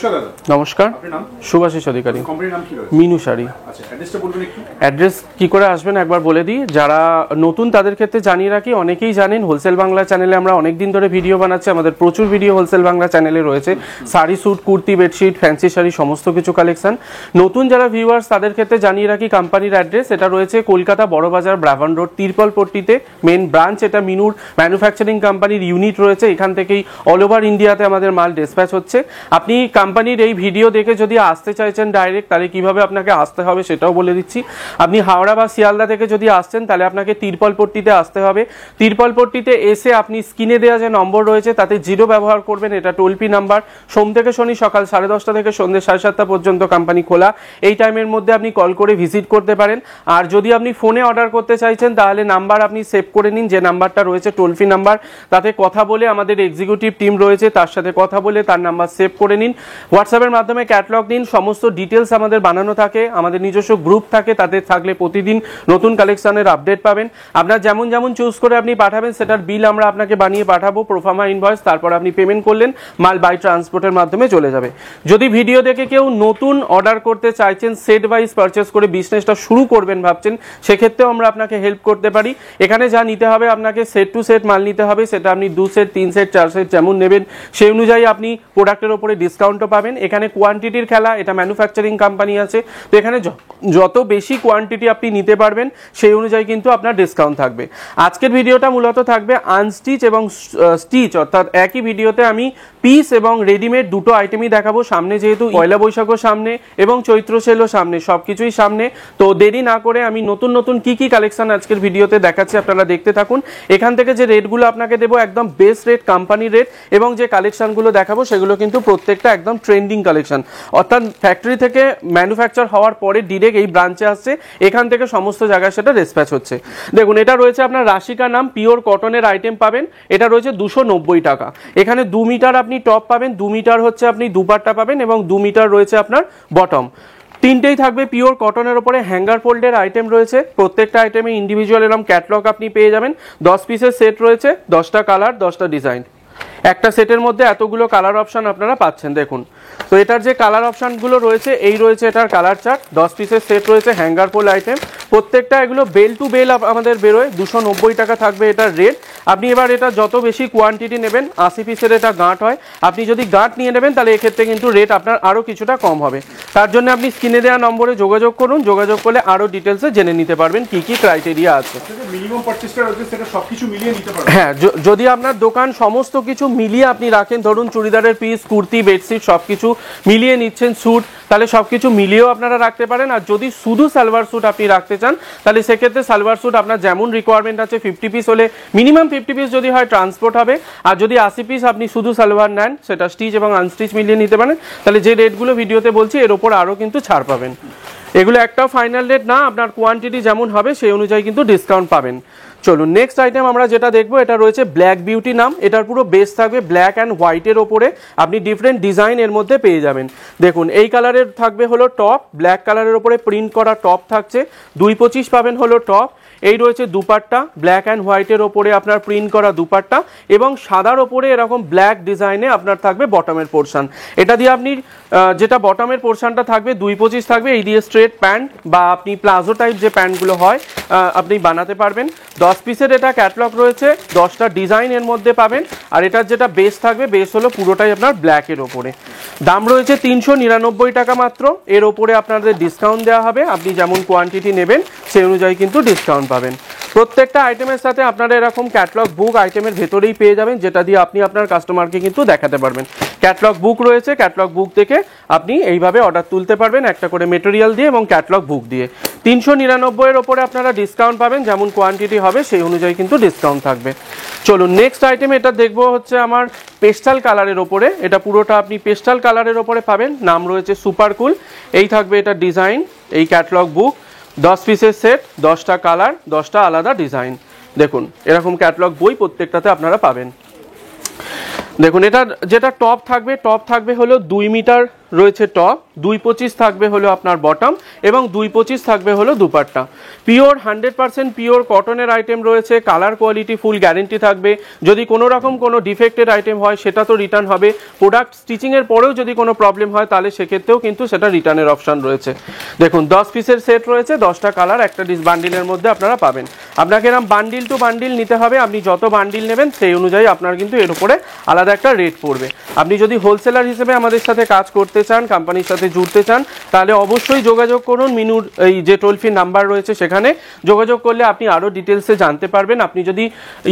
নমস্কার দাদা। নমস্কার, আপনার নাম? শুভাশিস অধিকারী। কোম্পানির নাম কি রয়েছে? মিনু শাড়ি। আচ্ছা, অ্যাড্রেসটা বলবেন একটু। অ্যাড্রেস কি করে আসবেন একবার বলে দিই, যারা নতুন তাদের ক্ষেত্রে জানিয়ে রাখি। অনেকেই জানেন হোলসেল বাংলা চ্যানেলে আমরা অনেক দিন ধরে ভিডিও বানাচ্ছি, আমাদের প্রচুর ভিডিও হোলসেল বাংলা চ্যানেলে রয়েছে। Sari, suit, kurti, bedsheet, fancy sari সমস্ত কিছু কালেকশন। নতুন যারা ভিউয়ার্স তাদের ক্ষেত্রে জানিয়ে রাখি কোম্পানির অ্যাড্রেস এটা রয়েছে কলকাতা বড়বাজার ব্রাভান রোড তিরপলপট্টিতে মেন ব্রাঞ্চ। এটা মিনুর ম্যানুফ্যাকচারিং কোম্পানির ইউনিট রয়েছে, এখান থেকেই অল ওভার ইন্ডিয়াতে আমাদের মাল ডিসপ্যাচ হচ্ছে। আপনি কোম্পানির এই ভিডিও দেখে যদি আসতে চাইছেন ডাইরেক্ট, তাহলে কিভাবে আপনাকে আসতে হবে সেটাও বলে দিচ্ছি। আপনি হাওড়া বা শিয়ালদা থেকে যদি আসছেন তাহলে আপনাকে তিরপলপট্টিতে আসতে হবে। তিরপলপট্টিতে এসে আপনি স্ক্রিনে দেওয়া যে নম্বর রয়েছে তাতে 0 ব্যবহার করবেন, এটা টোল ফ্রি নাম্বার। সোম থেকে শনি সকাল 10:30 থেকে সন্ধ্যে 7:30 পর্যন্ত কোম্পানি খোলা। এই টাইমের মধ্যে আপনি কল করে ভিজিট করতে পারেন। আর যদি আপনি ফোনে অর্ডার করতে চাইছেন তাহলে নাম্বার আপনি সেভ করে নিন, যে নাম্বারটা রয়েছে টোল ফ্রি নাম্বার, তাতে কথা বলে আমাদের এক্সিকিউটিভ টিম রয়েছে তার সাথে কথা বলে তার নাম্বার সেভ করে নিন। হোয়াটসঅ্যাপের মাধ্যমে ক্যাটালগ দিন, সমস্ত ডিটেলস আমাদের বানানো থাকে, আমাদের নিজস্ব গ্রুপ থাকে, তাতে থাকলে প্রতিদিন নতুন কালেকশনের আপডেট পাবেন। আপনার যেমন যেমন চুজ করে আপনি পাঠাবেন সেটার বিল আমরা আপনাকে বানিয়ে পাঠাবো, প্রোফার্মা ইনভয়েস, তারপর আপনি পেমেন্ট করলেন, মাল বাই ট্রান্সপোর্টের মাধ্যমে চলে যাবে। যদি ভিডিও দেখে কেউ নতুন অর্ডার করতে চাইছেন, সেট ওয়াইজ পারচেস করে বিজনেসটা শুরু করবেন ভাবছেন, সেক্ষেত্রেও আমরা আপনাকে হেল্প করতে পারি। এখানে যা নিতে হবে আপনাকে সেট টু সেট মাল নিতে হবে, সেটা আপনি 2 সেট 3 সেট 4 সেট যেমন নেবেন সেই অনুযায়ী আপনি প্রোডাক্টের ওপরে ডিসকাউন্টও পাবেন। এখানে কোয়ান্টিটির খেলা, এটা ম্যানুফ্যাকচারিং কোম্পানি আছে, তো এখানে যত বেশি কোয়ান্টিটি আপনি নিতে পারবেন সেই অনুযায়ী কিন্তু আপনার ডিসকাউন্ট থাকবে। আজকের ভিডিওটা মূলত থাকবে আনস্টিচ এবং স্টিচ, অর্থাৎ একই ভিডিওতে আমি পিস এবং রেডিমেড দুটো আইটেমই দেখাবো। সামনে যেহেতু পয়লা বৈশাখও সামনে এবং চৈত্র সেলও সামনে, সবকিছুই সামনে, তো দেরি না করে আমি নতুন নতুন কি কি কালেকশন আজকের ভিডিওতে দেখাচ্ছি আপনারা দেখতে থাকুন। এখান থেকে যে রেটগুলো আপনাকে দেবো একদম বেস্ট রেট, কোম্পানির রেট, এবং যে কালেকশনগুলো দেখাবো সেগুলো কিন্তু প্রত্যেকটা একদম ট্রেন্ডিং কালেকশন, অর্থাৎ ফ্যাক্টরি থেকে ম্যানুফ্যাকচার হওয়ার পরে ডিরেক্ট এই ব্রাঞ্চে আসছে, এখান থেকে সমস্ত জায়গায় সেটা ডিসপ্যাচ হচ্ছে। দেখুন, এটা রয়েছে আপনার রাশিকা নাম, পিওর কটনের আইটেম পাবেন, এটা রয়েছে 290 টাকা। এখানে 2 মিটার আপনি টপ পাবেন, 2 মিটার হচ্ছে আপনি দুপাট্টা পাবেন এবং 2 মিটার রয়েছে আপনার বটম। তিনটেই থাকবে পিওর কটনের ওপরে, হ্যাঙ্গার ফোল্ডের আইটেম রয়েছে, প্রত্যেকটা আইটেমে ইন্ডিভিজুয়াল এরকম ক্যাটলগ আপনি পেয়ে যাবেন। 10 পিসের সেট রয়েছে, 10টা কালার, 10টা ডিজাইন। একটা সেটের মধ্যে এতগুলো কালার অপশন আপনারা পাচ্ছেন। দেখুন, তো এটার যে কালার অপশনগুলো রয়েছে, এই রয়েছে এটার কালার চার্ট, 10 পিসের সেট রয়েছে, হ্যাঙ্গার ফোল্ড আইটেম, প্রত্যেকটা এগুলো বেল টু বেল আমাদের বেরোয়। 290 টাকা থাকবে এটার রেট। আপনি এবার এটা যত বেশি কোয়ান্টিটি নেবেন, 80 পিসের এটা গাঁট হয়, আপনি যদি গাঁট নিয়ে নেবেন তাহলে এক্ষেত্রে কিন্তু রেট আপনার আরও কিছুটা কম হবে। তার জন্য আপনি স্ক্রিনে দেওয়া নম্বরে যোগাযোগ করুন, যোগাযোগ করলে আরও ডিটেলসে জেনে নিতে পারবেন কি কি ক্রাইটেরিয়া আছে। মিনিমাম পারচেজটা রয়েছে সেটা সবকিছু মিলিয়ে নিতে পারবেন। হ্যাঁ, যদি আপনার দোকান সমস্ত কিছু মিলিয়ে আপনি রাখেন, ধরুন চুড়িদারের পিস, কুর্তি, বেডশিট সবকিছু মিলিয়ে নিচ্ছেন, স্যুট, তাহলে সবকিছু মিলিয়েও আপনারা রাখতে পারেন। আর যদি শুধু সালোয়ার স্যুট আপনি রাখতে চান তাহলে সেক্ষেত্রে সালোয়ার স্যুট আপনার যেমন রিকোয়ারমেন্ট আছে, 50 পিস হলে মিনিমাম 50 পিস যদি হয় ট্রান্সপোর্ট হবে। আর যদি 80 পিস আপনি শুধু সালোয়ার নেন, সেটা স্টিচ এবং আনস্টিচ মিলিয়ে নিতে পারেন, তাহলে যে রেটগুলো ভিডিওতে বলছি এর ওপর আরও কিন্তু ছাড় পাবেন। এগুলো একটাও ফাইনাল রেট না, আপনার কোয়ান্টিটি যেমন হবে সেই অনুযায়ী কিন্তু ডিসকাউন্ট পাবেন। চলুন, নেক্সট আইটেম আমরা যেটা দেখবো এটা রয়েছে ব্ল্যাক বিউটি নাম। এটার পুরো বেস থাকবে ব্ল্যাক অ্যান্ড হোয়াইটের ওপরে, আপনি ডিফারেন্ট ডিজাইন এর মধ্যে পেয়ে যাবেন। দেখুন, এই কালারের থাকবে হলো টপ, ব্ল্যাক কালারের ওপরে প্রিন্ট করা টপ থাকছে, 225 পাবেন হলো টপ। এই রয়েছে দুপাট্টা, ব্ল্যাক অ্যান্ড হোয়াইটের ওপরে আপনার প্রিন্ট করা দুপাট্টা, এবং সাদার ওপরে এরকম ব্ল্যাক ডিজাইনে আপনার থাকবে বটমের পোর্শন। এটা দিয়ে আপনি যেটা বটমের পোর্শনটা থাকবে 225 থাকবে, এই দিয়ে স্ট্রেট প্যান্ট বা আপনি প্লাজো টাইপ যে প্যান্টগুলো হয় আপনি বানাতে পারবেন। 10 পিসের এটা ক্যাটলগ রয়েছে, 10টা ডিজাইন এর মধ্যে পাবেন। আর এটার যেটা বেস থাকবে, বেস হলো পুরোটাই আপনার ব্ল্যাকের ওপরে। দাম রয়েছে 399 টাকা মাত্র। এর ওপরে আপনাদের ডিসকাউন্ট দেওয়া হবে, আপনি যেমন কোয়ান্টিটি নেবেন সেই অনুযায়ী কিন্তু ডিসকাউন্ট পাবেন। প্রত্যেকটা আইটেমের সাথে আপনারা এরকম ক্যাটলগ বুক আইটেমের ভেতরেই পেয়ে যাবেন, যেটা দিয়ে আপনি আপনার কাস্টমারকে কিন্তু দেখাতে পারবেন। ক্যাটলগ বুক রয়েছে, ক্যাটলগ বুক থেকে আপনি এইভাবে অর্ডার তুলতে পারবেন, একটা করে মেটেরিয়াল দিয়ে এবং ক্যাটলগ বুক দিয়ে। 399 এর ওপরে আপনারা ডিসকাউন্ট পাবেন, যেমন কোয়ান্টিটি হবে সেই অনুযায়ী কিন্তু ডিসকাউন্ট থাকবে। চলুন, নেক্সট আইটেম এটা দেখবো হচ্ছে আমার পেস্টাল কালারের ওপরে। এটা পুরোটা আপনি পেস্টাল কালারের ওপরে পাবেন, নাম রয়েছে সুপার কুল। এই থাকবে এটা ডিজাইন, এই ক্যাটলগ বুক, 10 পিসের সেট, 10টা কালার, 10টা আলাদা ডিজাইন। দেখুন, এরকম ক্যাটলগ বই প্রত্যেকটাতে আপনারা পাবেন। দেখুন, এটা যেটা টপ থাকবে হলো 2 মিটার রয়েছে টপ, 225 থাকবে হলো আপনার বটম এবং 225 থাকবে হলো দুপাট্টা। পিওর 100% পিওর কটনের আইটেম রয়েছে, কালার কোয়ালিটি ফুল গ্যারেন্টি থাকবে। যদি কোনো রকম কোনো ডিফেক্টেড আইটেম হয় সেটা তো রিটার্ন হবে, প্রোডাক্ট স্টিচিংয়ের পরেও যদি কোনো প্রবলেম হয় তাহলে সেক্ষেত্রেও কিন্তু সেটা রিটার্নের অপশান রয়েছে। দেখুন 10 পিসের সেট রয়েছে, 10টা কালার একটা বান্ডিলের মধ্যে আপনারা পাবেন। আপনাকে এরকম বান্ডিল টু বান্ডিল নিতে হবে, আপনি যত বান্ডিল নেবেন সেই অনুযায়ী আপনার কিন্তু এর উপরে আলাদা একটা রেট পড়বে। আপনি যদি হোলসেলার হিসেবে আমাদের সাথে কাজ করতে চান, কোম্পানির সাথে জুড়তে চান, তাহলে অবশ্যই যোগাযোগ করুন। মিনুর এই যে টোল ফ্রি নাম্বার রয়েছে সেখানে যোগাযোগ করলে আপনি আরও ডিটেলসে জানতে পারবেন। আপনি যদি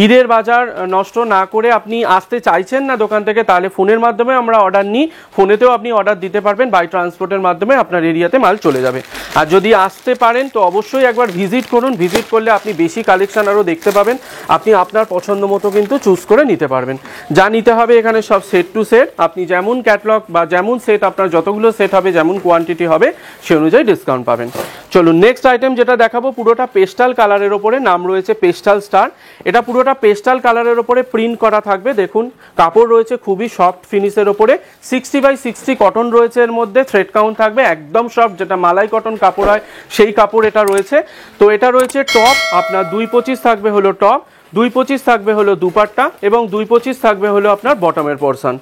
ঈদের বাজার নষ্ট না করে আপনি আসতে চাইছেন না দোকান থেকে, তাহলে ফোনের মাধ্যমে আমরা অর্ডার নিই, ফোনেতেও আপনি অর্ডার দিতে পারবেন, বাই ট্রান্সপোর্টের মাধ্যমে আপনার এরিয়াতে মাল চলে যাবে। আর যদি আসতে পারেন তো অবশ্যই একবার ভিজিট করুন, ভিজিট করলে আপনি বেশি কালেকশন আরও দেখতে পাবেন, আপনি আপনার পছন্দ মতো কিন্তু চুজ করে নিতে পারবেন। যা নিতে হবে এখানে সব সেট টু সেট, আপনি যেমন ক্যাটলগ বা যেমন সেট আপনার যতগুলো সেট হবে যেমন কোয়ান্টিটি হবে সে অনুযায়ী ডিসকাউন্ট পাবেন। চলুন নেক্সট আইটেম যেটা দেখাবো, পুরোটা পেস্টাল কালারের ওপরে, নাম রয়েছে পেস্টাল স্টার। এটা পুরোটা পেস্টাল কালারের ওপরে প্রিন্ট করা থাকবে। দেখুন কাপড় রয়েছে খুবই সফট ফিনিশের ওপরে, 60/60 কটন রয়েছে, এর মধ্যে থ্রেড কাউন্ট থাকবে একদম সফট, যেটা মালাই কটন কাপড় হয় সেই কাপড় এটা রয়েছে। তো এটা রয়েছে টপ, আপনার 225 থাকবে হলো টপ, 225 থাকবে হলো দুপাট্টা এবং 225 থাকবে হলো আপনার বটমের পোর্শন।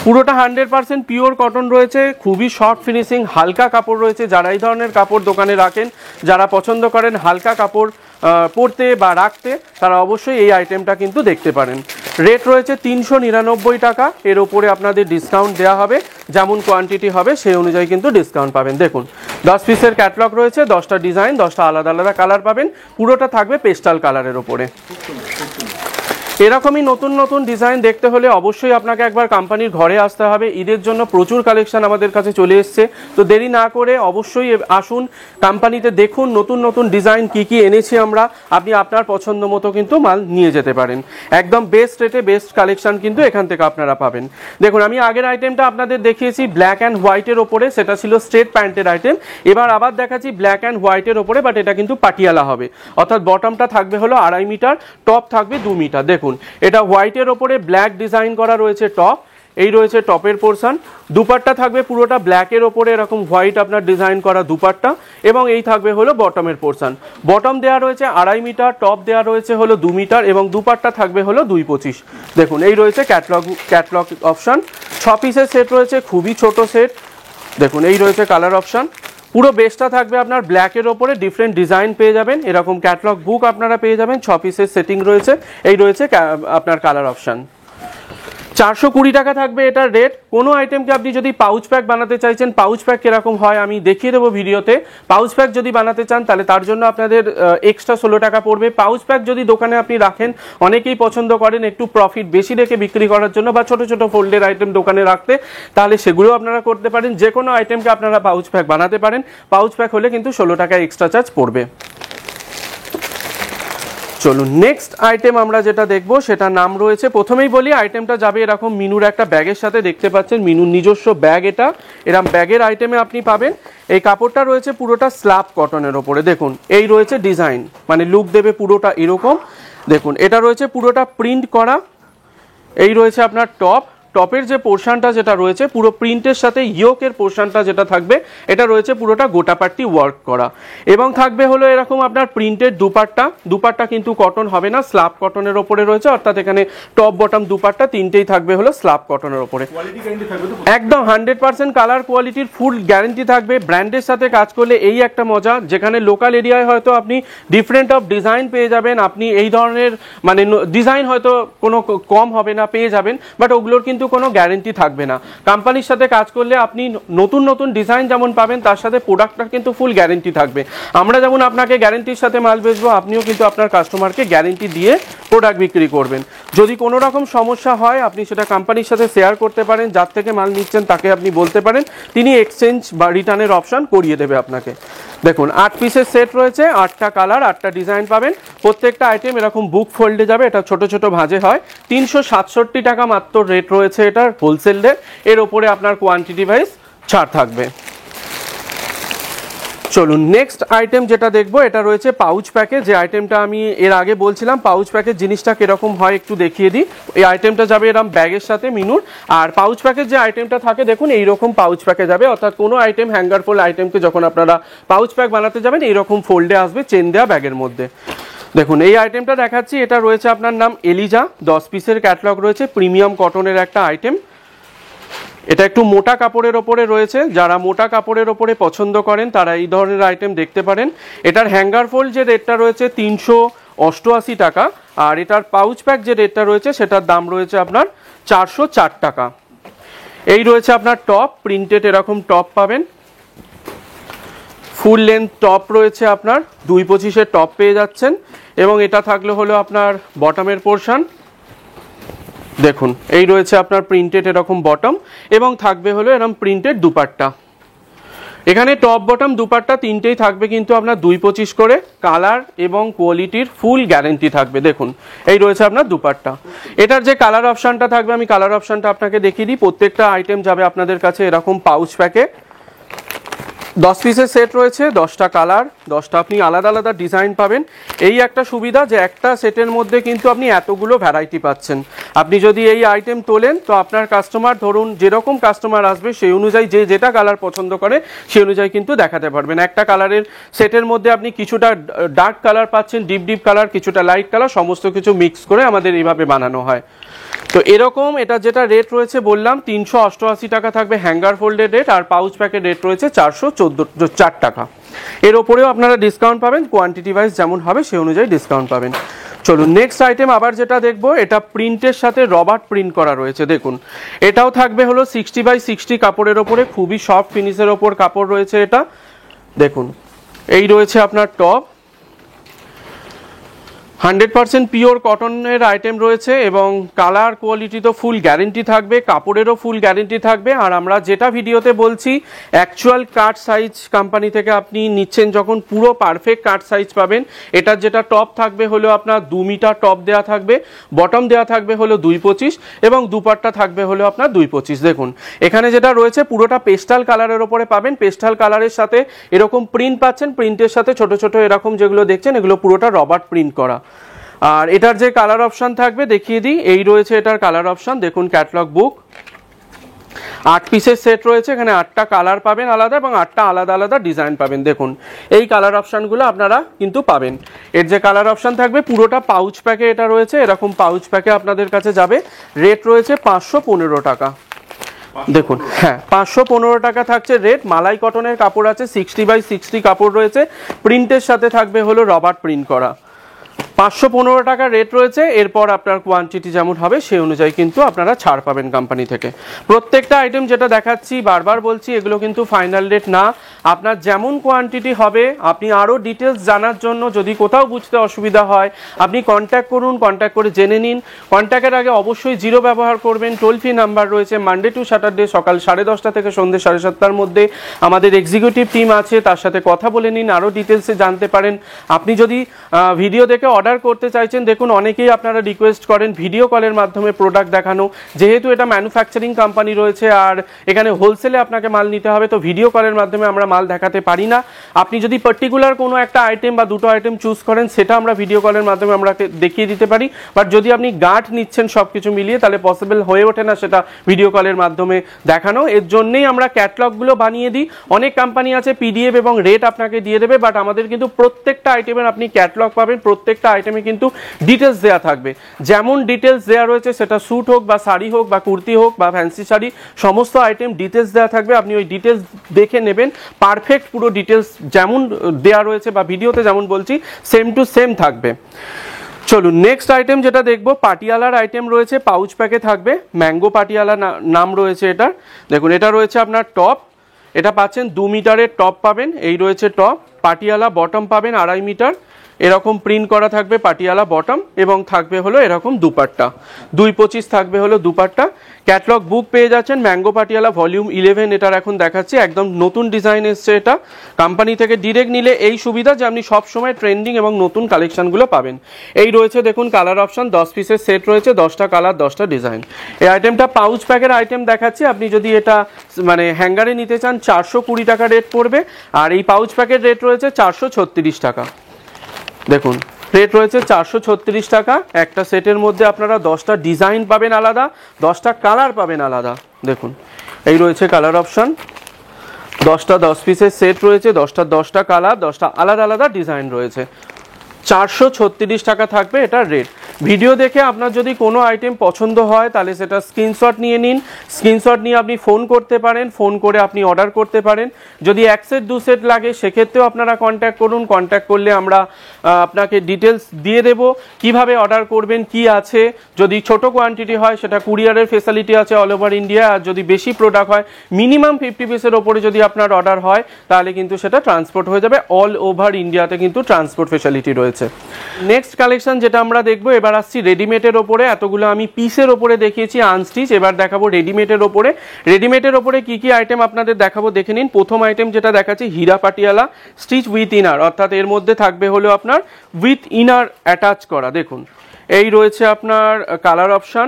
পুরোটা 100% পিওর কটন রয়েছে, খুবই সফট ফিনিশিং, হালকা কাপড় রয়েছে। যারা এই ধরনের কাপড় দোকানে রাখেন, যারা পছন্দ করেন হালকা কাপড় পরতে বা রাখতে, তারা অবশ্যই এই আইটেমটা কিন্তু দেখতে পারেন। রেট রয়েছে 399 টাকা, এর ওপরে আপনাদের ডিসকাউন্ট দেওয়া হবে, যেমন কোয়ান্টিটি হবে সেই অনুযায়ী কিন্তু ডিসকাউন্ট পাবেন। দেখুন 10 পিসের ক্যাটলগ রয়েছে, 10টা ডিজাইন, 10টা আলাদা আলাদা কালার পাবেন, পুরোটা থাকবে পেস্টাল কালারের ওপরে। এরকমই নতুন নতুন ডিজাইন দেখতে হলে অবশ্যই আপনাকে একবার কোম্পানির ঘরে আসতে হবে। ঈদের জন্য প্রচুর কালেকশন আমাদের কাছে চলে এসছে, তো দেরি না করে অবশ্যই আসুন কোম্পানিতে, দেখুন নতুন নতুন ডিজাইন কি কি এনেছি আমরা, আপনি আপনার পছন্দ মতো কিন্তু মাল নিয়ে যেতে পারেন। একদম বেস্ট রেটে বেস্ট কালেকশন কিন্তু এখান থেকে আপনারা পাবেন। দেখুন আমি আগের আইটেমটা আপনাদের দেখিয়েছি ব্ল্যাক অ্যান্ড হোয়াইটের ওপরে, সেটা ছিল স্ট্রেট প্যান্টের আইটেম। এবার আবার দেখাচ্ছি ব্ল্যাক অ্যান্ড হোয়াইটের ওপরে, বাট এটা কিন্তু পাটিয়ালা হবে, অর্থাৎ বটমটা থাকবে হলো 2.5 মিটার, টপ থাকবে 2 মিটার। দেখুন এটা হোয়াইটের ওপরে ব্ল্যাক ডিজাইন করা রয়েছে টপ, এই রয়েছে টপের পোর্শন। দুপাট্টা থাকবে পুরোটা ব্ল্যাকের ওপরে এরকম হোয়াইট আপনার ডিজাইন করা দুপাট্টা, এবং এই থাকবে হলো বটমের পোর্শন। বটম দেওয়া রয়েছে 2.5 মিটার, টপ দেওয়া রয়েছে হলো 2 মিটার এবং দুপাট্টা থাকবে হলো 225। দেখুন এই রয়েছে ক্যাটলগ অপশন। 6 পিসের সেট রয়েছে, খুবই ছোট সেট। দেখুন এই রয়েছে কালার অপশন। পুরো বেসটা থাকবে আপনার ব্ল্যাকের ওপরে, ডিফারেন্ট ডিজাইন পেয়ে যাবেন, এরকম ক্যাটলগ বুক আপনারা পেয়ে যাবেন। 6 পিসের সেটিং রয়েছে, এই রয়েছে আপনার কালার অপশন। 420 টাকা থাকবে এটার রেট। কোনো আইটেমকে আপনি যদি পাউচ প্যাক বানাতে চাইছেন, পাউচ প্যাক কিরকম হয় আমি দেখিয়ে দেবো ভিডিওতে। পাউচ প্যাক যদি বানাতে চান তাহলে তার জন্য আপনাদের এক্সট্রা 16 টাকা পড়বে। পাউচ প্যাক যদি দোকানে আপনি রাখেন, অনেকেই পছন্দ করেন একটু প্রফিট বেশি রেখে বিক্রি করার জন্য বা ছোট ছোট ফোল্ডের আইটেম দোকানে রাখতে, তাহলে সেগুলো আপনারা করতে পারেন। যে কোনো আইটেমকে আপনারা পাউচ প্যাক বানাতে পারেন। পাউচ প্যাক হলে কিন্তু 16 টাকা এক্সট্রা চার্জ পড়বে। চলুন নেক্সট আইটেম আমরা যেটা দেখবো সেটা নাম রয়েছে, প্রথমেই বলি আইটেমটা যাবে এরকম মিনুর একটা ব্যাগের সাথে, দেখতে পাচ্ছেন মিনুর নিজস্ব ব্যাগ, এটা এরকম ব্যাগের আইটেমে আপনি পাবেন। এই কাপড়টা রয়েছে পুরোটা স্ল্যাব কটনের ওপরে। দেখুন এই রয়েছে ডিজাইন, মানে লুক দেবে পুরোটা এরকম। দেখুন এটা রয়েছে পুরোটা প্রিন্ট করা, এই রয়েছে আপনার টপের যে পোর্শনটা যেটা রয়েছে পুরো প্রিন্টের সাথে ইয়োকের পোর্শনটা যেটা থাকবে এটা রয়েছে পুরোটা গোটাপাট্টি ওয়ার্ক করা, এবং থাকবে হলো এরকম আপনার প্রিন্টেড দুপাট্টা কিন্তু কটন হবে না, স্ল্যাব কটনের ওপরে রয়েছে, অর্থাৎ এখানে টপ বটম দুপাট্টা তিনটেই থাকবে হলো স্ল্যাব কটনের ওপরে। একদম 100% কালার কোয়ালিটির ফুল গ্যারেন্টি থাকবে। ব্র্যান্ডের সাথে কাজ করলে এই একটা মজা, যেখানে লোকাল এরিয়ায় হয়তো আপনি ডিফারেন্ট অফ ডিজাইন পেয়ে যাবেন, আপনি এই ধরনের মানে ডিজাইন হয়তো কোনো কম হবে না পেয়ে যাবেন, বাট ওগুলোর কিন্তু কোনো গ্যারেন্টি থাকবে না। কোম্পানির সাথে কাজ করলে আপনি নতুন নতুন ডিজাইন যেমন পাবেন, তার সাথে প্রোডাক্টটা কিন্তু ফুল গ্যারেন্টি থাকবে। আমরা যেমন আপনাকে গ্যারেন্টির সাথে মাল বেচবো, আপনিও কিন্তু আপনার কাস্টমারকে গ্যারেন্টি দিয়ে প্রোডাক্ট বিক্রি করবেন। যদি কোনো রকম সমস্যা হয় আপনি সেটা কোম্পানির সাথে শেয়ার করতে পারেন, যার থেকে মাল নিচ্ছেন তাকে আপনি বলতে পারেন, তিনি এক্সচেঞ্জ বা রিটার্নের অপশন করিয়ে দেবে আপনাকে। দেখুন 8 পিসের সেট রয়েছে, 8টা কালার, 8টা ডিজাইন পাবেন। প্রত্যেকটা আইটেম এরকম বুক ফোল্ডে যাবে, এটা ছোট ছোট ভাঁজে হয়। 367 টাকা মাত্র রেট রয়েছে এটার হোলসেল রেট, এর ওপরে আপনার কোয়ান্টিটি ওয়াইজ ছাড় থাকবে। চলুন নেক্সট আইটেম যেটা দেখবো, এটা রয়েছে পাউচ প্যাকে। যে আইটেমটা আমি এর আগে বলছিলাম পাউচ প্যাকের জিনিসটা কিরকম হয় একটু দেখিয়ে দিই। এই আইটেমটা যাবে এরকম ব্যাগের সাথে মিনুর। আর পাউচ প্যাকের যে আইটেমটা থাকে দেখুন এইরকম পাউচ প্যাকে যাবে, অর্থাৎ কোনো আইটেম হ্যাঙ্গার ফোল্ড আইটেমকে যখন আপনারা পাউচ প্যাক বানাতে যাবেন এইরকম ফোল্ডে আসবে চেন দেওয়া ব্যাগের মধ্যে। দেখুন এই আইটেমটা দেখাচ্ছি, এটা রয়েছে আপনার নাম এলিজা, 10 পিসের ক্যাটালগ রয়েছে, প্রিমিয়াম কটনের একটা আইটেম। এটা একটু মোটা কাপড়ের ওপরে রয়েছে, যারা মোটা কাপড়ের ওপরে পছন্দ করেন তারা এই ধরনের আইটেম দেখতে পারেন। এটার হ্যাঙ্গার ফোল্ড যে রেটটা রয়েছে 388 টাকা, আর এটার পাউচ প্যাক যে রেটটা রয়েছে সেটার দাম রয়েছে আপনার 404 টাকা। এই রয়েছে আপনার টপ, প্রিন্টেড এরকম টপ পাবেন, ফুল লেন্থ টপ রয়েছে আপনার 225-এর টপ পেয়ে যাচ্ছেন। এবং এটা থাকলে হলো আপনার বটমের পোর্শন, দেখুন এই রয়েছে আপনার প্রিন্টেড এরকম বটম, এবং থাকবে হলো এরকম প্রিন্টেড দুপাট্টা। এখানে টপ বটম দুপাট্টা তিনটেই থাকবে কিন্তু আপনার 225 করে, কালার এবং কোয়ালিটির ফুল গ্যারেন্টি থাকবে। দেখুন এই রয়েছে আপনার দুপাট্টা। এটার যে কালার অপশানটা থাকবে আমি কালার অপশানটা আপনাকে দেখিয়ে দিই। প্রত্যেকটা আইটেম যাবে আপনাদের কাছে এরকম পাউচ প্যাকে, 10 পিসের সেট রয়েছে, 10টা কালার, 10টা আপনি আলাদা আলাদা ডিজাইন পাবেন। এই একটা সুবিধা যে একটা সেটের মধ্যে কিন্তু আপনি এতগুলো ভ্যারাইটি পাচ্ছেন। আপনি যদি এই আইটেম তোলেন তো আপনার কাস্টমার, ধরুন যেরকম কাস্টমার আসবে সেই অনুযায়ী যে যেটা কালার পছন্দ করে সেই অনুযায়ী কিন্তু দেখাতে পারবেন। একটা কালারের সেটের মধ্যে আপনি কিছুটা ডার্ক কালার পাচ্ছেন, ডিপ কালার, কিছুটা লাইট কালার, সমস্ত কিছু মিক্স করে আমাদের এইভাবে বানানো হয়। তো এরকম এটা যেটা রেট রয়েছে বললাম 388 টাকা থাকবে হ্যাঙ্গার ফোল্ডের রেট, আর পাউচ প্যাকের রেট রয়েছে 404 টাকা। এর ওপরেও আপনারা ডিসকাউন্ট পাবেন, কোয়ান্টিটি ওয়াইজ যেমন হবে সেই অনুযায়ী ডিসকাউন্ট পাবেন। চলুন নেক্সট আইটেম আবার যেটা দেখবো, এটা প্রিন্টের সাথে রবার্ট প্রিন্ট করা রয়েছে। দেখুন এটাও থাকবে হলো 60/60 কাপড়ের ওপরে, খুবই সফট ফিনিশের ওপর কাপড় রয়েছে এটা। দেখুন এই রয়েছে আপনার টপ, 100% পিওর কটনের আইটেম রয়েছে, এবং কালার কোয়ালিটি তো ফুল গ্যারেন্টি থাকবে, কাপড়েরও ফুল গ্যারেন্টি থাকবে। আর আমরা যেটা ভিডিওতে বলছি অ্যাকচুয়াল কাট সাইজ কোম্পানি থেকে আপনি নিচ্ছেন যখন পুরো পারফেক্ট কাট সাইজ পাবেন। এটার যেটা টপ থাকবে হলো আপনার 2 মিটার টপ দেওয়া থাকবে, বটম দেওয়া থাকবে হলো 225, এবং দুপাট্টা থাকবে হলো আপনার 225। দেখুন এখানে যেটা রয়েছে পুরোটা পেস্টাল কালারের ওপরে পাবেন, পেস্টাল কালারের সাথে এরকম প্রিন্ট পাচ্ছেন, প্রিন্টের সাথে ছোট ছোট এরকম যেগুলো দেখছেন এগুলো পুরোটা রবার্ট প্রিন্ট করা। আর এটার যে কালার অপশন থাকবে দেখিয়ে দিই, এই রয়েছে এটার কালার অপশন। দেখুন ক্যাটালগ বুক, 8 পিসের সেট রয়েছে, এখানে 8টা কালার পাবেন আলাদা, এবং 8টা আলাদা আলাদা ডিজাইন পাবেন। দেখুন এই কালার অপশনগুলো আপনারা কিন্তু পাবেন। এর যে কালার অপশন থাকবে পুরোটা পাউচ প্যাকে এটা রয়েছে, এরকম পাউচ প্যাকে আপনাদের কাছে যাবে। রেট রয়েছে 515 টাকা। দেখুন হ্যাঁ 515 টাকা থাকছে রেট। মালাই কটনের কাপড় আছে, 60/60 কাপড় রয়েছে, প্রিন্টের সাথে থাকবে হলো রবার্ট প্রিন্ট করা। 515 টাকা রেট রয়েছে। এরপর আপনার কোয়ান্টিটি যেমন হবে সেই অনুযায়ী কিন্তু আপনারা ছাড় পাবেন কোম্পানি থেকে। প্রত্যেকটা আইটেম যেটা দেখাচ্ছি বারবার বলছি এগুলো কিন্তু ফাইনাল রেট না, আপনার যেমন কোয়ান্টিটি হবে। আপনি আরও ডিটেলস জানার জন্য যদি কোথাও বুঝতে অসুবিধা হয় আপনি কন্ট্যাক্ট করুন, কন্ট্যাক্ট করে জেনে নিন। কন্ট্যাক্টের আগে অবশ্যই 0 ব্যবহার করবেন। টোল ফ্রি নাম্বার রয়েছে, মানডে টু স্যাটারডে সকাল 10:30 থেকে সন্ধ্যে 7:30-র মধ্যে আমাদের এক্সিকিউটিভ টিম আছে, তার সাথে কথা বলে নিন, আরও ডিটেলসে জানতে পারেন। আপনি যদি ভিডিও দেখে অর্ডার করতে চাইছেন, দেখুন অনেকেই আপনারা রিকোয়েস্ট করেন ভিডিও কলের মাধ্যমে প্রোডাক্ট দেখানো, যেহেতু এটা ম্যানুফ্যাকচারিং কোম্পানি রয়েছে আর এখানে হোলসেলে আপনাকে মাল নিতে হবে, তো ভিডিও কলের মাধ্যমে আমরা মাল দেখাতে পারি না। আপনি যদি পার্টিকুলার কোনো একটা আইটেম বা দুটো আইটেম চুজ করেন সেটা আমরা ভিডিও কলের মাধ্যমে আমরা দেখিয়ে দিতে পারি, বাট যদি আপনি গাঁট নিচ্ছেন সব কিছু মিলিয়ে তাহলে পসিবল হয়ে ওঠে না সেটা ভিডিও কলের মাধ্যমে দেখানো। এর জন্যেই আমরা ক্যাটালগুলো বানিয়ে দিই। অনেক কোম্পানি আছে পিডিএফ এবং রেট আপনাকে দিয়ে দেবে, বাট আমাদের কিন্তু প্রত্যেকটা আইটেমের আপনি ক্যাটালগ পাবেন, প্রত্যেকটা আইটেমে কিন্তু ডিটেলস দেওয়া থাকবে। যেমন ডিটেলস দেওয়া রয়েছে সেটা স্যুট হোক বা শাড়ি হোক বা কুর্তি হোক বা ফ্যান্সি শাড়ি, সমস্ত আইটেম ডিটেলস দেওয়া থাকবে। আপনি ওই ডিটেলস দেখে নেবেন, পারফেক্ট পুরো ডিটেলস যেমন দেওয়া রয়েছে বা ভিডিওতে যেমন বলছি সেম টু সেম থাকবে। চলুন নেক্সট আইটেম যেটা দেখবো, পাটিয়ালার আইটেম রয়েছে, পাউচ প্যাকে থাকবে, ম্যাঙ্গো পাটিয়ালা নাম রয়েছে এটার। দেখুন এটা রয়েছে আপনার টপ, এটা পাচ্ছেন 2 মিটারের টপ পাবেন, এই রয়েছে টপ। পাটিয়ালা বটম পাবেন 2.5 মিটার, এরকম প্রিন্ট করা থাকবে পাটিয়ালা বটম এবং থাকবে হলো এরকম দুপাট্টা, 225 থাকবে হলো দুপাট্টা। ক্যাটলগ বুক পেয়ে যাচ্ছেন, ম্যাঙ্গো পাটিয়ালা ভলিউম 11 এটার এখন দেখাচ্ছি, একদম নতুন ডিজাইন এসছে এটা, কোম্পানি থেকে ডিরেক্ট নিলে এই সুবিধা যে আপনি সবসময় ট্রেন্ডিং এবং নতুন কালেকশনগুলো পাবেন। এই রয়েছে দেখুন কালার অপশন, 10 পিসের সেট রয়েছে, 10টা কালার 10টা ডিজাইন। এই আইটেমটা পাউচ প্যাকের আইটেম দেখাচ্ছি, আপনি যদি এটা মানে হ্যাঙ্গারে নিতে চান 420 টাকা রেট পড়বে, আর এই পাউচ প্যাকের রেট রয়েছে 436 টাকা। দেখুন রেট রয়েছে 436 টাকা। একটা সেটের মধ্যে আপনারা 10টা ডিজাইন পাবেন আলাদা, 10টা কালার পাবেন আলাদা। দেখুন এই রয়েছে কালার অপশন, 10টা 10 পিসের সেট রয়েছে, 10টা কালার, 10টা আলাদা আলাদা ডিজাইন রয়েছে। 436 টাকা থাকবে এটার রেট। ভিডিও দেখে আপনার যদি কোনো আইটেম পছন্দ হয় তাহলে সেটা স্ক্রিনশট নিয়ে নিন, স্ক্রিনশট নিয়ে আপনি ফোন করতে পারেন, ফোন করে আপনি অর্ডার করতে পারেন। যদি 1 সেট 2 সেট লাগে সেক্ষেত্রেও আপনারা কন্ট্যাক্ট করুন, কন্ট্যাক্ট করলে আমরা আপনাকে ডিটেলস দিয়ে দেব কিভাবে অর্ডার করবেন, কি আছে। যদি ছোট কোয়ান্টিটি হয় সেটা কুরিয়ারের ফেসিলিটি আছে অল ওভার ইন্ডিয়া, আর যদি বেশি প্রোডাক্ট হয় মিনিমাম 50 পিসের ওপরে যদি আপনার অর্ডার হয় তাহলে কিন্তু সেটা ট্রান্সপোর্ট হয়ে যাবে, অল ওভার ইন্ডিয়াতে কিন্তু ট্রান্সপোর্ট ফেসিলিটি রয়েছে। নেক্সট কালেকশন যেটা আমরা দেখবো, এবার আসছি রেডিমেডের ওপরে। এতগুলো আমি পিসের ওপরে দেখিয়েছি আনস্টিচ, এবার দেখাবো রেডিমেডের ওপরে। রেডিমেডের ওপরে কি কি আইটেম আপনাদের দেখাবো দেখে নিন। প্রথম আইটেম যেটা দেখাচ্ছি হীরা পাটিয়ালা স্টিচ উইথ ইনার, অর্থাৎ এর মধ্যে থাকবে হলো আপনার উইথ ইনার অ্যাটাচ করা। দেখুন এই রয়েছে আপনার কালার অপশন,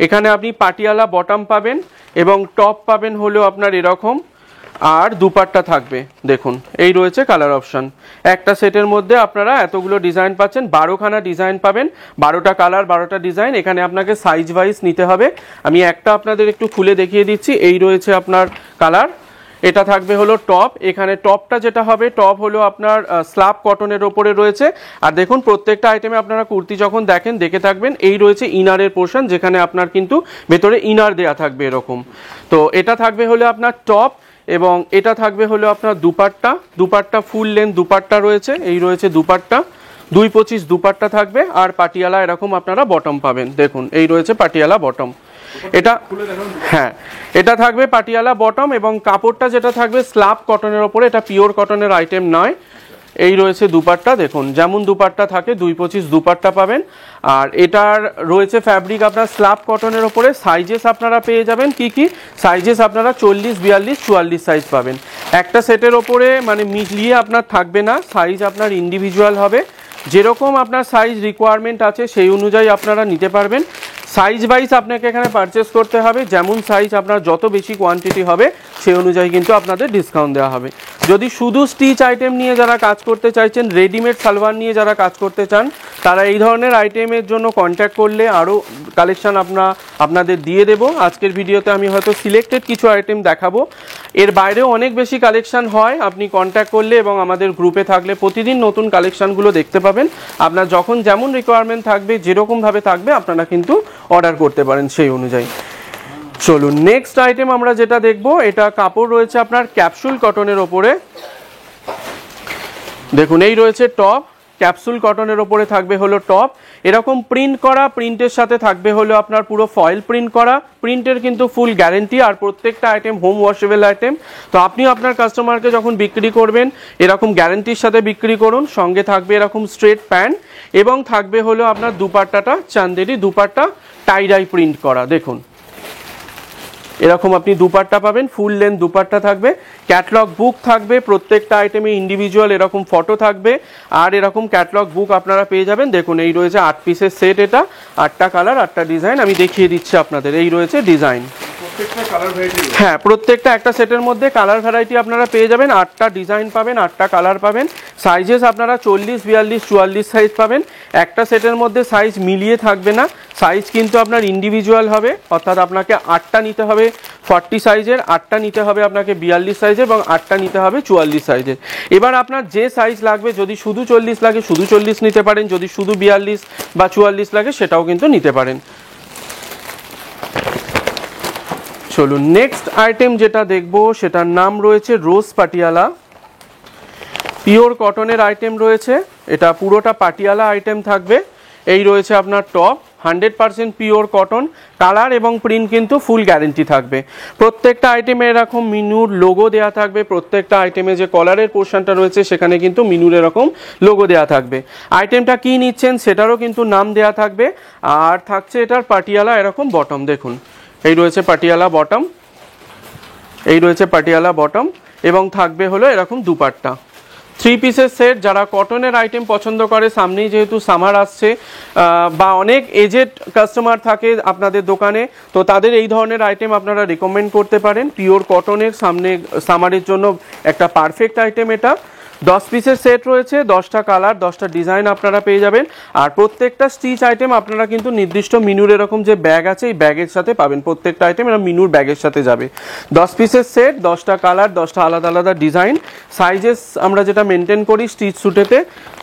এখানে আপনি পাটিয়ালা বটম পাবেন এবং টপ পাবেন হলো আপনার এরকম, আর দুপাট্টা থাকবে। দেখুন এই রয়েছে কালার অপশন। একটা সেটের মধ্যে আপনারা এতগুলো ডিজাইন পাচ্ছেন, 12খানা ডিজাইন পাবেন, 12টা কালার 12টা ডিজাইন। এখানে আপনাকে সাইজ ওয়াইজ নিতে হবে, আমি একটা আপনাদের একটু খুলে দেখিয়ে দিচ্ছি। এই রয়েছে আপনার কালার, এটা থাকবে হলো টপ। এখানে টপটা যেটা হবে, টপ হলো আপনার স্ল্যাব কটনের ওপরে রয়েছে। আর দেখুন প্রত্যেকটা আইটেমে আপনারা কুর্তি যখন দেখেন দেখে থাকবেন, এই রয়েছে ইনারের পোর্শন যেখানে আপনার কিন্তু ভেতরে ইনার দেয়া থাকবে এরকম। তো এটা থাকবে হলো আপনার টপ, এবং এটা থাকবে হলো আপনার দুপাট্টা। দুপাট্টা ফুল লেন্থ দুপাট্টা রয়েছে, এই রয়েছে দুপাট্টা, 225 দুপাট্টা থাকবে, আর পাটিয়ালা এরকম আপনারা বটম পাবেন। দেখুন এই রয়েছে পাটিয়ালা বটম, এটা হ্যাঁ এটা থাকবে পাটিয়ালা বটম, এবং কাপড়টা যেটা থাকবে স্ল্যাব কটনের ওপরে, এটা পিওর কটনের আইটেম নয়। এই রয়েছে দুপাট্টা, দেখুন যেমন দুপাট্টা থাকে 225 দুপাট্টা পাবেন। আর এটার রয়েছে ফ্যাব্রিক আপনার স্ল্যাব কটনের ওপরে। সাইজেস আপনারা পেয়ে যাবেন কি কি সাইজেস, আপনারা 40, 42, 44 সাইজ পাবেন। একটা সেটের ওপরে মানে মিলিয়ে আপনার থাকবে না, সাইজ আপনার ইন্ডিভিজুয়াল হবে। যেরকম আপনার সাইজ রিকোয়ারমেন্ট আছে সেই অনুযায়ী আপনারা নিতে পারবেন। সাইজ ওয়াইজ আপনাকে এখানে পারচেস করতে হবে, যেমন সাইজ আপনার যত বেশি কোয়ান্টিটি হবে সেই অনুযায়ী কিন্তু আপনাদের ডিসকাউন্ট দেওয়া হবে। যদি শুধু স্টিচ আইটেম নিয়ে যারা কাজ করতে চাইছেন, রেডিমেড সালোয়ার নিয়ে যারা কাজ করতে চান, তারা এই ধরনের আইটেমের জন্য কন্ট্যাক্ট করলে আরও কালেকশন আপনাদের দিয়ে দেব। আজকের ভিডিওতে আমি হয়তো সিলেক্টেড কিছু আইটেম দেখাবো, এর বাইরেও অনেক বেশি কালেকশন হয়। আপনি কন্ট্যাক্ট করলে এবং আমাদের গ্রুপে থাকলে প্রতিদিন নতুন কালেকশনগুলো দেখতে পাবেন। আপনার যখন যেমন রিকোয়ারমেন্ট থাকবে, যেরকমভাবে থাকবে আপনারা কিন্তু অর্ডার করতে পারেন সেই অনুযায়ী। চলুন নেক্সট আইটেম আমরা যেটা দেখবো, এটা কাপড় রয়েছে আপনার ক্যাপসুল কটনের ওপরে। দেখুন এই রয়েছে টপ, ক্যাপসুল কটনের ওপরে থাকবে হলো টপ, এরকম প্রিন্ট করা, প্রিন্টের সাথে থাকবে হলো আপনার পুরো ফয়েল প্রিন্ট করা। প্রিন্টের কিন্তু ফুল গ্যারেন্টি, আর প্রত্যেকটা আইটেম হোম ওয়াশেবল আইটেম। তো আপনি আপনার কাস্টমারকে যখন বিক্রি করবেন এরকম গ্যারেন্টির সাথে বিক্রি করুন। সঙ্গে থাকবে এরকম স্ট্রেট প্যান্ট, এবং থাকবে হলো আপনার দুপাট্টাটা চান্দেরি দুপাট্টা, টাই ডাই প্রিন্ট করা। দেখুন এরকম আপনি দুপাট্টা পাবেন, ফুল লেন্থ দুপাট্টা থাকবে। ক্যাটলগ বুক থাকবে, প্রত্যেকটা আইটেমে ইন্ডিভিজুয়াল এরকম ফটো থাকবে, আর এরকম ক্যাটলগ বুক আপনারা পেয়ে যাবেন। দেখুন এই রয়েছে 8 পিসের সেট, এটা 8টা কালার 8টা ডিজাইন। আমি দেখিয়ে দিচ্ছি আপনাদের, এই রয়েছে ডিজাইন। হ্যাঁ প্রত্যেকটা একটা সেটের মধ্যে কালার ভ্যারাইটি আপনারা পেয়ে যাবেন, 8টা ডিজাইন পাবেন, 8টা কালার পাবেন। সাইজেস আপনারা 40, 42, 44 সাইজ পাবেন। একটা সেটের মধ্যে সাইজ মিলিয়ে থাকবে না, সাইজ কিন্তু আপনার ইন্ডিভিজুয়াল হবে, অর্থাৎ আপনাকে 8টা নিতে হবে 40 সাইজের, 8টা নিতে হবে আপনাকে 42 সাইজের, এবং 8টা নিতে হবে 44 সাইজের। এবার আপনার যে সাইজ লাগবে, যদি শুধু 40 লাগে শুধু 40 নিতে পারেন, যদি শুধু 42 বা 44 লাগে সেটাও কিন্তু নিতে পারেন। চলুন নেক্সট আইটেম যেটা দেখবো সেটার নাম রয়েছে রোজ পাটিয়ালা, পিওর কটনের আইটেম রয়েছে। এটা পুরোটা পাটিয়ালা আইটেম থাকবে। এই রয়েছে আপনার টপ, 100% পিওর কটন, কালার এবং প্রিন্ট কিন্তু ফুল গ্যারেন্টি থাকবে। প্রত্যেকটা আইটেমে এরকম মিনুর লোগো দেওয়া থাকবে, প্রত্যেকটা আইটেমে যে কলারের পোর্শনটা রয়েছে সেখানে কিন্তু মিনুর এরকম লোগো দেওয়া থাকবে। আইটেমটা কি নিচ্ছেন সেটারও কিন্তু নাম দেওয়া থাকবে। আর থাকছে এটার পাটিয়ালা এরকম বটম, দেখুন এই রয়েছে পাটিয়ালা বটম, এই রয়েছে পাটিয়ালা বটম, এবং থাকবে হলো এরকম দুপাট্টা। 3 পিসের সেট। যারা কটনের আইটেম পছন্দ করে, সামনেই যেহেতু সামার আসছে বা অনেক এজেড কাস্টমার থাকে আপনাদের দোকানে, তো তাদের এই ধরনের আইটেম আপনারা রিকমেন্ড করতে পারেন। পিওর কটনের সামনে সামারের জন্য একটা পারফেক্ট আইটেম এটা। 10 পিসের সেট রয়েছে, 10টা কালার, 10টা ডিজাইন আপনারা পেয়ে যাবেন। আর প্রত্যেকটা স্টিচ আইটেম আপনারা কিন্তু নির্দিষ্ট মিনুর এরকম যে ব্যাগ আছে এই ব্যাগের সাথে পাবেন। প্রত্যেকটা আইটেম এরা মিনুর ব্যাগের সাথে যাবে। 10 পিসের সেট, 10টা কালার, 10টা আলাদা আলাদা ডিজাইন। সাইজেস আমরা যেটা মেনটেন করি স্টিচ স্যুটেতে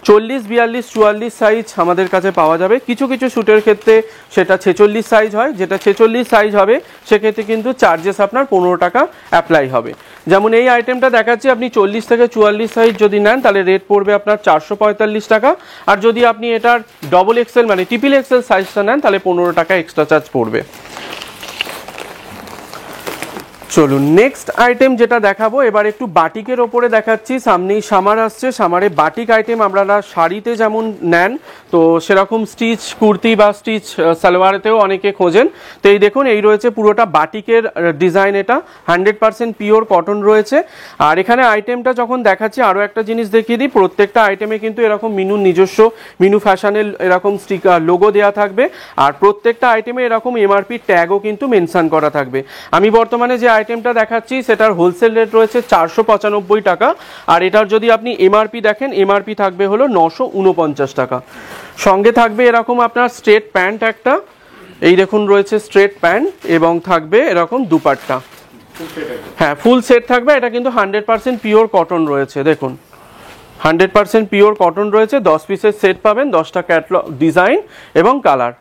40, 42, 44 সাইজ আমাদের কাছে পাওয়া যাবে। কিছু কিছু স্যুটের ক্ষেত্রে সেটা 46 সাইজ হয়। যেটা 46 সাইজ হবে সেক্ষেত্রে কিন্তু চার্জেস আপনার 15 টাকা অ্যাপ্লাই হবে। যেমন এই আইটেমটা দেখাচ্ছি, আপনি 40 থেকে 44 সাইজ যদি নেন তাহলে রেট পড়বে আপনার 445 টাকা। আর যদি আপনি এটার ডবল এক্সেল মানে ট্রিপল এক্সেল সাইজটা নেন তাহলে 15 টাকা এক্সট্রা চার্জ পড়বে। চলুন নেক্সট আইটেম যেটা দেখাবো, এবার একটু বাটিকের ওপরে দেখাচ্ছি। সামনেই সামার আসছে, সামারে বাটিক আইটেম আপনারা শাড়িতে যেমন নেন তো সেরকম স্টিচ কুর্তি বা স্টিচ সালোয়ারেতেও অনেকে খোঁজেন। তো এই দেখুন এই রয়েছে পুরোটা বাটিকের ডিজাইন, এটা 100% পিওর কটন রয়েছে। আর এখানে আইটেমটা যখন দেখাচ্ছি আরও একটা জিনিস দেখিয়ে দিই, প্রত্যেকটা আইটেমে কিন্তু এরকম মিনুর নিজস্ব মিনু ফ্যাশনের এরকম স্টিকার লোগো দেওয়া থাকবে। আর প্রত্যেকটা আইটেমে এরকম এমআরপি ট্যাগও কিন্তু মেনশন করা থাকবে। আমি বর্তমানে যে আইটেমটা দেখাচ্ছি সেটার হোলসেল রেট রয়েছে 495 টাকা। আর এটার যদি আপনি এমআরপি দেখেন, এমআরপি থাকবে হলো 949 টাকা। সঙ্গে থাকবে এরকম আপনার স্ট্রেট প্যান্ট একটা, এই দেখুন রয়েছে স্ট্রেট প্যান্ট, এবং থাকবে এরকম দুপাট্টা। হ্যাঁ ফুল সেট থাকবে। এটা কিন্তু 100% পিওর কটন রয়েছে, দেখুন 100% পিওর কটন রয়েছে। 10 পিসের সেট পাবেন, 10টা ক্যাটালগ ডিজাইন এবং কালার।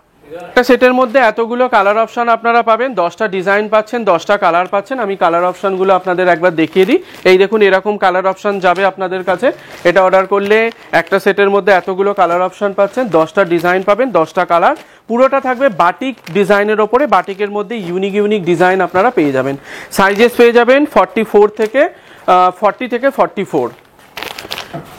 একটা সেটের মধ্যে এতগুলো কালার অপশন আপনারা পাবেন, 10টা ডিজাইন পাচ্ছেন, 10টা কালার পাচ্ছেন। আমি কালার অপশনগুলো আপনাদের একবার দেখিয়ে দিই। এই দেখুন এরকম কালার অপশন যাবে আপনাদের কাছে। এটা অর্ডার করলে একটা সেটের মধ্যে এতগুলো কালার অপশন পাচ্ছেন, 10টা ডিজাইন পাবেন, 10টা কালার। পুরোটা থাকবে বাটিক ডিজাইনের ওপরে। বাটিকের মধ্যে ইউনিক ইউনিক ডিজাইন আপনারা পেয়ে যাবেন। সাইজেস পেয়ে যাবেন 40 থেকে 44।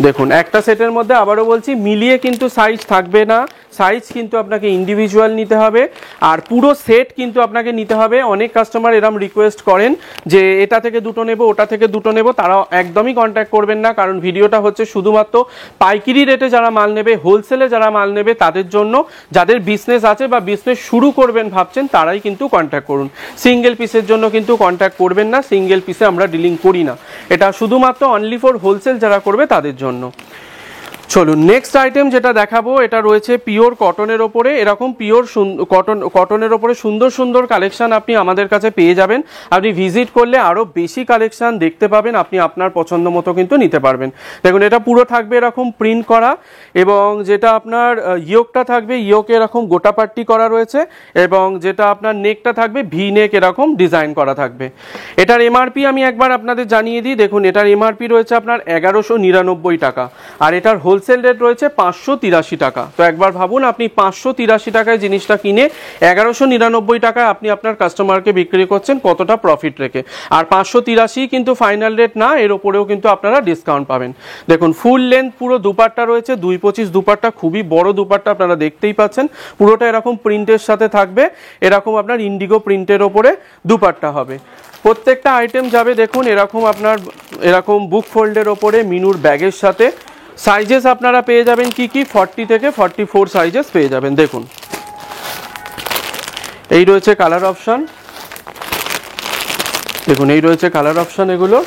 দেখুন একটা সেটের মধ্যে আবারও বলছি মিলিয়ে কিন্তু সাইজ থাকবে না, সাইজ কিন্তু আপনাকে ইন্ডিভিজুয়াল নিতে হবে। আর পুরো সেট কিন্তু আপনাকে নিতে হবে। অনেক কাস্টমার এরম রিকোয়েস্ট করেন যে এটা থেকে দুটো নেব, ওটা থেকে দুটো নেব, তারা একদমই কন্ট্যাক্ট করবেন না। কারণ ভিডিওটা হচ্ছে শুধুমাত্র পাইকারি রেটে যারা মাল নেবে, হোলসেলে যারা মাল নেবে তাদের জন্য। যাদের বিজনেস আছে বা বিজনেস শুরু করবেন ভাবছেন তারাই কিন্তু কন্ট্যাক্ট করুন। সিঙ্গেল পিসের জন্য কিন্তু কন্ট্যাক্ট করবেন না, সিঙ্গেল পিসে আমরা ডিলিং করি না। এটা শুধুমাত্র অনলি ফর হোলসেল যারা করবে তাদের জন্য। চলুন নেক্সট আইটেম যেটা দেখাবো, এটা রয়েছে পিওর কটনের ওপরে। এরকম পিওর কটনের ওপরে সুন্দর সুন্দর কালেকশন আপনি আমাদের কাছে পেয়ে যাবেন। আপনি ভিজিট করলে আরও বেশি কালেকশন দেখতে পাবেন, আপনি আপনার পছন্দ মতো কিন্তু নিতে পারবেন। দেখুন এটা পুরো থাকবে এরকম প্রিন্ট করা, এবং যেটা আপনার ইয়োকটা থাকবে, ইয়োকে এরকম গোটা পাট্টি করা রয়েছে, এবং যেটা আপনার নেকটা থাকবে ভি নেক এরকম ডিজাইন করা থাকবে। এটার এমআরপি আমি একবার আপনাদের জানিয়ে দিই। দেখুন এটার এমআরপি রয়েছে আপনার 1199 টাকা, আর এটার হোলসেল রেট রয়েছে 583 টাকা। তো একবার ভাবুন, আপনি 583 টাকায় জিনিসটা কিনে 1199 টাকায় আপনি আপনার কাস্টমারকে বিক্রি করছেন, কতটা প্রফিট রেখে। আর 583 কিন্তু ফাইনাল রেট না, এর ওপরেও কিন্তু আপনারা ডিসকাউন্ট পাবেন। দেখুন ফুল লেন্থ পুরো দুপাট্টা রয়েছে, 225 দুপাট্টা, খুবই বড় দুপাট্টা আপনারা দেখতেই পাচ্ছেন। পুরোটা এরকম প্রিন্টের সাথে থাকবে, এরকম আপনার ইন্ডিগো প্রিন্টের ওপরে দুপাট্টা হবে। প্রত্যেকটা আইটেম যাবে দেখুন এরকম আপনার এরকম বুক ফোল্ডের ওপরে মিনুর ব্যাগের সাথে। সাইজেস আপনারা পেয়ে যাবেন কি কি 40 থেকে 44 সাইজেস পেয়ে যাবেন। দেখুন এই রয়েছে কালার অপশন, দেখুন এই রয়েছে কালার অপশন। এগুলো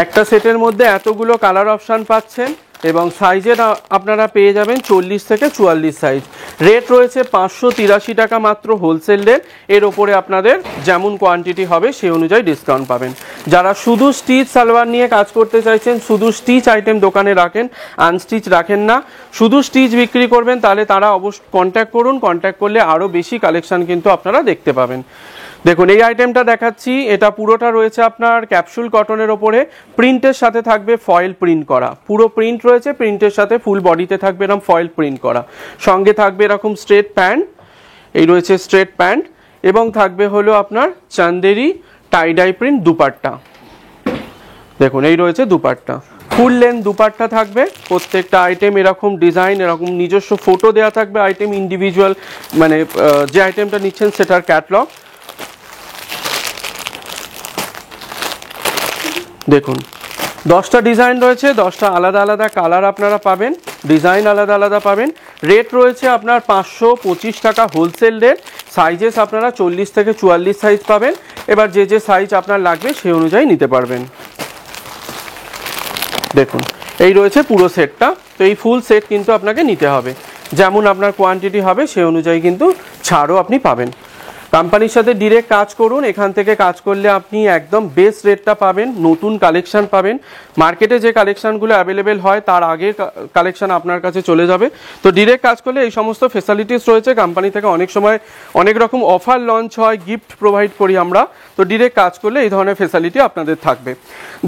একটা সেটের মধ্যে এতগুলো কালার অপশন পাচ্ছেন, এবং সাইজের আপনারা পেয়ে যাবেন 40 থেকে 44 সাইজ। রেট রয়েছে 583 টাকা মাত্র হোলসেল রেট। এর ওপরে আপনাদের যেমন কোয়ান্টিটি হবে সেই অনুযায়ী ডিসকাউন্ট পাবেন। যারা শুধু স্টিচ সালোয়ার নিয়ে কাজ করতে চাইছেন, শুধু স্টিচ আইটেম দোকানে রাখেন, আনস্টিচ রাখেন না, শুধু স্টিচ বিক্রি করবেন, তাহলে তারা অবশ্যই কন্ট্যাক্ট করুন। কন্ট্যাক্ট করলে আরও বেশি কালেকশন কিন্তু আপনারা দেখতে পাবেন। দেখুন এই আইটেমটা দেখাচ্ছি, এটা পুরোটা রয়েছে আপনার ক্যাপসুল কটনের ওপরে, প্রিন্টের সাথে থাকবে ফয়েল প্রিন্ট করা, পুরো প্রিন্ট রয়েছে, প্রিন্টের সাথে ফুল বডিতে থাকবে এরকম ফয়েল প্রিন্ট করা, সঙ্গে থাকবে এরকম স্ট্রেট প্যান্ট, এই রয়েছে স্ট্রেট প্যান্ট, এবং থাকবে হলো আপনার চান্দেরি টাইডাই প্রিন্ট দুপাট্টা। দেখুন এই রয়েছে দুপাট্টা, ফুল লেন্থ দুপাট্টা থাকবে, প্রত্যেকটা আইটেম এরকম ডিজাইন, এরকম নিজস্ব ফটো দেওয়া থাকবে, আইটেম ইন্ডিভিজুয়াল, মানে যে আইটেমটা নিচ্ছেন সেটার ক্যাটলগ। দেখুন 10টা ডিজাইন রয়েছে, 10টা আলাদা আলাদা কালার আপনারা পাবেন, ডিজাইন আলাদা আলাদা পাবেন। রেট রয়েছে আপনার 525 টাকা হোলসেল রেট। সাইজেস আপনারা 40 থেকে 44 সাইজ পাবেন, এবার যে যে সাইজ আপনার লাগবে সেই অনুযায়ী নিতে পারবেন। দেখুন এই রয়েছে পুরো সেটটা, তো এই ফুল সেট কিন্তু আপনাকে নিতে হবে, যেমন আপনার কোয়ান্টিটি হবে সেই অনুযায়ী কিন্তু ছাড়ও আপনি পাবেন। কোম্পানির সাথে ডিরেক্ট কাজ করুন, এখান থেকে কাজ করলে আপনি একদম বেস্ট রেটটা পাবেন, নতুন কালেকশন পাবেন, মার্কেটে যে কালেকশনগুলো অ্যাভেলেবেল হয় তার আগের কালেকশন আপনার কাছে চলে যাবে। তো ডিরেক্ট কাজ করলে এই সমস্ত ফেসিলিটিস রয়েছে, কোম্পানি থেকে অনেক সময় অনেক রকম অফার লঞ্চ হয়, গিফট প্রোভাইড করি আমরা, তো ডিরেক্ট কাজ করলে এই ধরনের ফেসিলিটি আপনাদের থাকবে।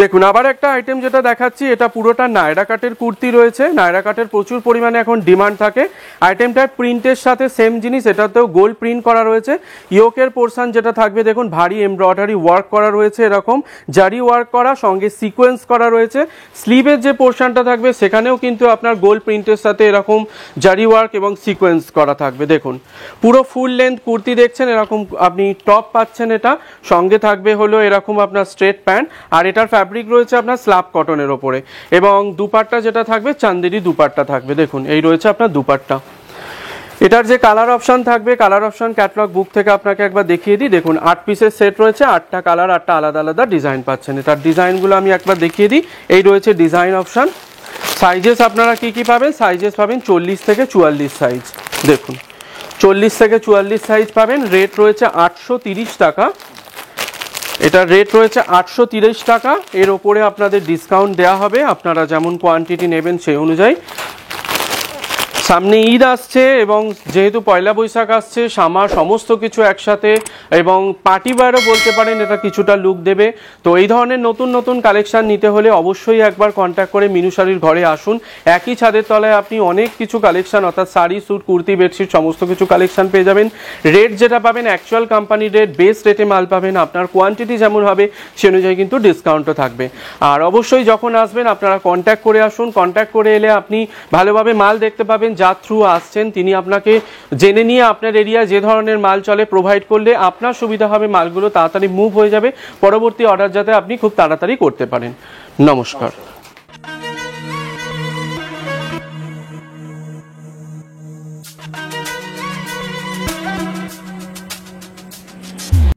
দেখুন আবার একটা আইটেম যেটা দেখাচ্ছি, এটা পুরোটা নায়রা কাটের কুর্তি রয়েছে, নায়রা কাটের প্রচুর পরিমাণে এখন ডিমান্ড থাকে। আইটেমটার প্রিন্টের সাথে সেম জিনিস, এটাতেও গোল্ড প্রিন্ট করা রয়েছে, ইয়োকের পোর্শন যেটা থাকবে দেখুন ভারী এমব্রয়ডারি ওয়ার্ক করা রয়েছে, এরকম জারি ওয়ার্ক করা, সঙ্গে সিকোয়েন্স করা রয়েছে। স্লিভের যে পোর্শনটা থাকবে সেখানেও কিন্তু আপনার গোল্ড প্রিন্টের সাথে এরকম জারি ওয়ার্ক এবং সিকোয়েন্স করা থাকবে। দেখুন পুরো ফুল লেন্থ কুর্তি দেখছেন, এরকম আপনি টপ পাচ্ছেন, এটা সঙ্গে থাকবে হলো এরকম আপনার স্ট্রেট প্যান্ট, আর এটার ফ্যাব্রিক রয়েছে আপনার স্ল্যাব কটনের ওপরে, এবং দুপাট্টা যেটা থাকবে চান্দেরি দুপাট্টা থাকবে। দেখুন এই রয়েছে আপনার দুপাট্টা। এটার যে কালার অপশন থাকবে, কালার অপশন ক্যাটালগ বুক থেকে আপনাকে একবার দেখিয়ে দিই। দেখুন 8 পিসের সেট রয়েছে, 8টা কালার, 8টা আলাদা আলাদা ডিজাইন পাচ্ছেন। এটার ডিজাইনগুলো আমি একবার দেখিয়ে দিই। এই রয়েছে ডিজাইন অপশন। সাইজেস আপনারা কি কি পাবেন, সাইজেস পাবেন 40 থেকে 44 সাইজ। দেখুন 40 থেকে 44 সাইজ পাবেন। রেট রয়েছে 830 টাকা, এটার রেট রয়েছে 830 টাকা। এর ওপরে আপনাদের ডিসকাউন্ট দেওয়া হবে, আপনারা যেমন কোয়ান্টিটি নেবেন সেই অনুযায়ী। সামনে ঈদ আসছে এবং যেহেতু পয়লা বৈশাখ আসছে, সামার সমস্ত কিছু একসাথে, এবং পার্টি ওয়্যারও বলতে পারেন, এটা কিছুটা লুক দেবে। তো এই ধরনের নতুন নতুন কালেকশন নিতে হলে অবশ্যই একবার কন্ট্যাক্ট করে মিনু শাড়ির ঘরে আসুন। একই ছাদের তলায় আপনি অনেক কিছু কালেকশন, অর্থাৎ শাড়ি, স্যুট, কুর্তি, বেডশিট সমস্ত কিছু কালেকশন পেয়ে যাবেন। রেট যেটা পাবেন অ্যাকচুয়াল কোম্পানি রেট, বেস্ট রেটে মাল পাবেন। আপনার কোয়ান্টিটি যেমন হবে সে অনুযায়ী কিন্তু ডিসকাউন্টও থাকবে। আর অবশ্যই যখন আসবেন আপনারা কন্ট্যাক্ট করে আসুন, কন্ট্যাক্ট করে এলে আপনি ভালোভাবে মাল দেখতে পাবেন, যার থ্রু আসছেন তিনি আপনাকে জেনে নিয়ে আপনার এরিয়ায় যে ধরনের মাল চলে প্রোভাইড করলে আপনার সুবিধা হবে, মালগুলো তাড়াতাড়ি মুভ হয়ে যাবে, পরবর্তী অর্ডার যাতে আপনি খুব তাড়াতাড়ি করতে পারেন। নমস্কার।